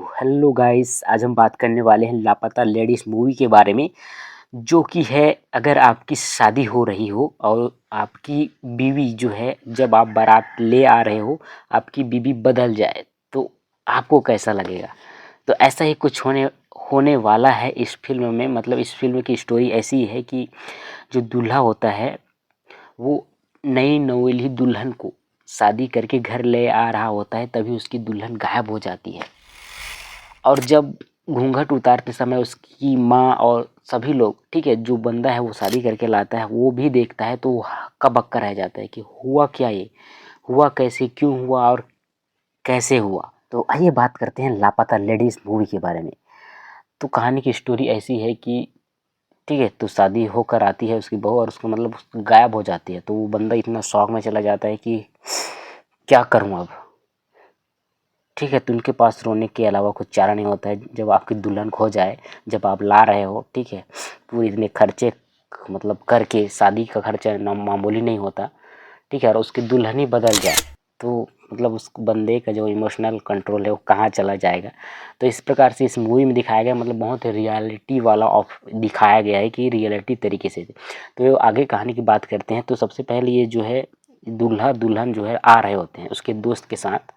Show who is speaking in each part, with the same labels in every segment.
Speaker 1: Hello guys, आज हम बात करने वाले हैं लापता लेडीज़ मूवी के बारे में। जो कि है, अगर आपकी शादी हो रही हो और आपकी बीवी जो है, जब आप बारात ले आ रहे हो, आपकी बीवी बदल जाए तो आपको कैसा लगेगा। तो ऐसा ही कुछ होने होने वाला है इस फिल्म में। मतलब इस फिल्म की स्टोरी ऐसी है कि जो दूल्हा होता है वो नई नवेली दुल्हन को शादी करके घर ले आ रहा होता है, तभी उसकी दुल्हन गायब हो जाती है। और जब घूंघट उतारते समय उसकी माँ और सभी लोग, ठीक है, जो बंदा है वो शादी करके लाता है वो भी देखता है, तो वो हक्का-बक्का रह जाता है कि हुआ क्या, ये हुआ कैसे, क्यों हुआ और कैसे हुआ। तो आइए बात करते हैं लापता लेडीज़ मूवी के बारे में। तो कहानी की स्टोरी ऐसी है कि ठीक है, तो शादी होकर आती है उसकी बहू और उसको मतलब गायब हो जाती है। तो वो बंदा इतना शॉक में चला जाता है कि क्या करूँ अब। ठीक है, तो उनके पास रोने के अलावा कुछ चारा नहीं होता है। जब आपकी दुल्हन खो जाए, जब आप ला रहे हो, ठीक है, पूरे इतने खर्चे मतलब करके, शादी का खर्चा मामूली नहीं होता, ठीक है, और उसकी दुल्हन ही बदल जाए तो मतलब उस बंदे का जो इमोशनल कंट्रोल है वो कहाँ चला जाएगा। तो इस प्रकार से इस मूवी में दिखाया गया, मतलब बहुत रियलिटी वाला ऑफ दिखाया गया है कि रियलिटी तरीके से। तो आगे कहानी की बात करते हैं। तो सबसे पहले ये जो है दूल्हा दुल्हन जो है आ रहे होते हैं उसके दोस्त के साथ,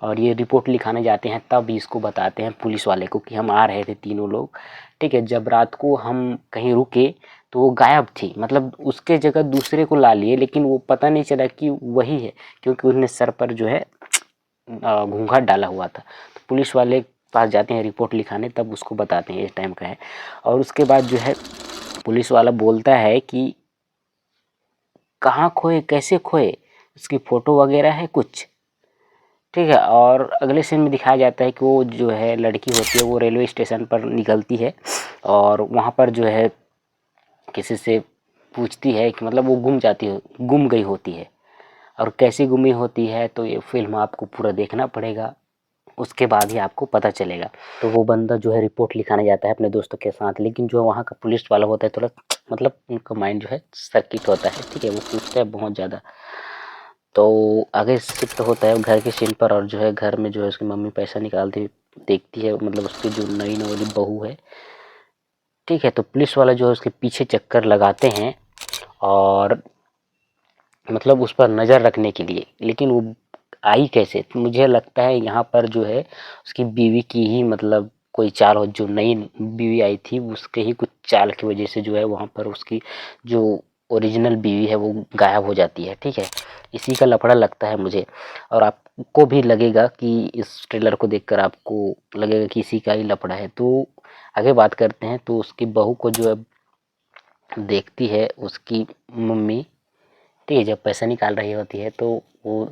Speaker 1: और ये रिपोर्ट लिखाने जाते हैं। तब इसको बताते हैं पुलिस वाले को कि हम आ रहे थे तीनों लोग, ठीक है। जब रात को हम कहीं रुके तो वो गायब थी, मतलब उसके जगह दूसरे को ला लिए, लेकिन वो पता नहीं चला कि वही है, क्योंकि उसने सर पर जो है घूंघट डाला हुआ था। तो पुलिस वाले पास जाते हैं रिपोर्ट लिखाने, तब उसको बताते हैं इस टाइम का है। और उसके बाद जो है पुलिस वाला बोलता है कि कहाँ खोए, कैसे खोए, उसकी फ़ोटो वगैरह है कुछ, ठीक है। और अगले सीन में दिखाया जाता है कि वो जो है लड़की होती है वो रेलवे स्टेशन पर निकलती है और वहाँ पर जो है किसी से पूछती है कि मतलब वो गुम गई होती है। और कैसी गुमी होती है तो ये फिल्म आपको पूरा देखना पड़ेगा, उसके बाद ही आपको पता चलेगा। तो वो बंदा जो है रिपोर्ट लिखाने जाता है अपने दोस्तों के साथ, लेकिन जो वहाँ का पुलिस वाला होता है थोड़ा मतलब उनका माइंड जो है सर्किट होता है, ठीक है, वो पूछता है बहुत ज़्यादा। तो आगे शिफ्ट होता है घर के सीन पर, और जो है घर में जो है उसकी मम्मी पैसा निकालती देखती है, मतलब उसकी जो नई नवेली बहू है, ठीक है। तो पुलिस वाला जो है उसके पीछे चक्कर लगाते हैं और मतलब उस पर नज़र रखने के लिए, लेकिन वो आई कैसे। तो मुझे लगता है यहाँ पर जो है उसकी बीवी की ही मतलब कोई चाल हो, जो नई बीवी आई थी उसके ही कुछ चाल की वजह से जो है वहाँ पर उसकी जो ओरिजिनल बीवी है वो गायब हो जाती है, ठीक है। इसी का लफड़ा लगता है मुझे, और आपको भी लगेगा कि इस ट्रेलर को देखकर आपको लगेगा कि इसी का ही लफड़ा है। तो आगे बात करते हैं। तो उसकी बहू को जो है देखती है उसकी मम्मी, ठीक है, जब पैसा निकाल रही होती है तो वो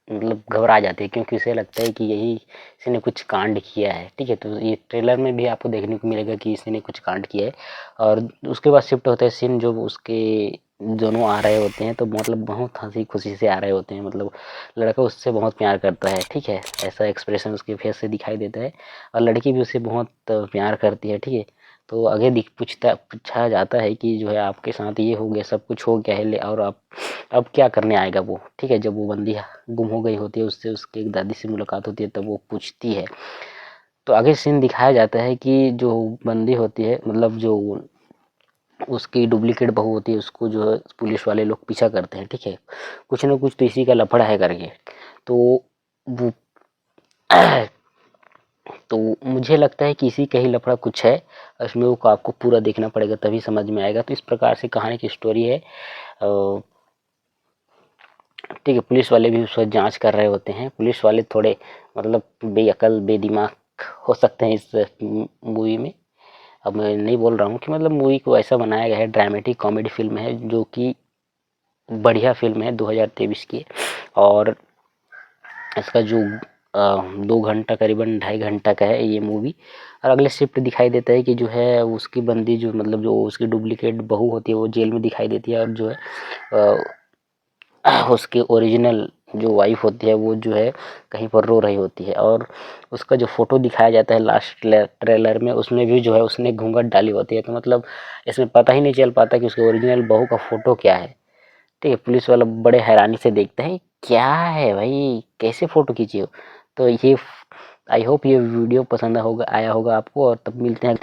Speaker 1: मतलब घबरा जाती है, क्योंकि उसे लगता है कि यही इसी ने कुछ कांड किया है, ठीक है। तो ये ट्रेलर में भी आपको देखने को मिलेगा कि इसी ने कुछ कांड किया है। और उसके बाद शिफ्ट होता है सीन, जो उसके दोनों आ रहे होते हैं तो मतलब बहुत हंसी खुशी से आ रहे होते हैं, मतलब लड़का उससे बहुत प्यार करता है, ठीक है, ऐसा एक्सप्रेशन उसके फेस से दिखाई देता है। और लड़की भी उससे बहुत प्यार करती है, ठीक है। तो आगे पूछा जाता है कि जो है आपके साथ ये हो गया, सब कुछ हो गया है, और आप अब क्या करने आएगा वो, ठीक है। जब वो बंदी गुम हो गई होती है, उससे उसकी एक दादी से मुलाकात होती है, तब वो पूछती है। तो आगे सीन दिखाया जाता है कि जो बंदी होती है, मतलब जो उसकी डुप्लीकेट बहू होती है, उसको जो है पुलिस वाले लोग पीछा करते हैं, ठीक है, कुछ ना कुछ तो इसी का लफड़ा है करके। तो वो तो मुझे लगता है कि इसी का ही लफड़ा कुछ है, इसमें वो आपको पूरा देखना पड़ेगा तभी समझ में आएगा। तो इस प्रकार से कहानी की स्टोरी है। ठीक है, पुलिस वाले भी उस वक्त जांच कर रहे होते हैं। पुलिस वाले थोड़े मतलब बेअकल बेदिमाग हो सकते हैं इस मूवी में। अब मैं नहीं बोल रहा हूँ कि मतलब मूवी को ऐसा बनाया गया है, ड्रामेटिक कॉमेडी फिल्म है जो कि बढ़िया फिल्म है, 2023 की। और इसका जो 2 घंटा करीबन 2.5 घंटा का है ये मूवी। और अगले शिफ्ट दिखाई देता है कि जो है उसकी बंदी जो मतलब जो उसकी डुप्लीकेट बहू होती है वो जेल में दिखाई देती है, और जो है उसकी ओरिजिनल जो वाइफ होती है वो जो है कहीं पर रो रही होती है। और उसका जो फ़ोटो दिखाया जाता है लास्ट ट्रेलर में, उसमें भी जो है उसने घूंघट डाली होती है, तो मतलब इसमें पता ही नहीं चल पाता कि उसकी ओरिजिनल बहू का फ़ोटो क्या है, ठीक है। पुलिस वाला बड़े हैरानी से देखता है क्या है भाई, कैसे फ़ोटो खींची हो। तो ये आई होप ये वीडियो पसंद आया होगा आपको और तब मिलते हैं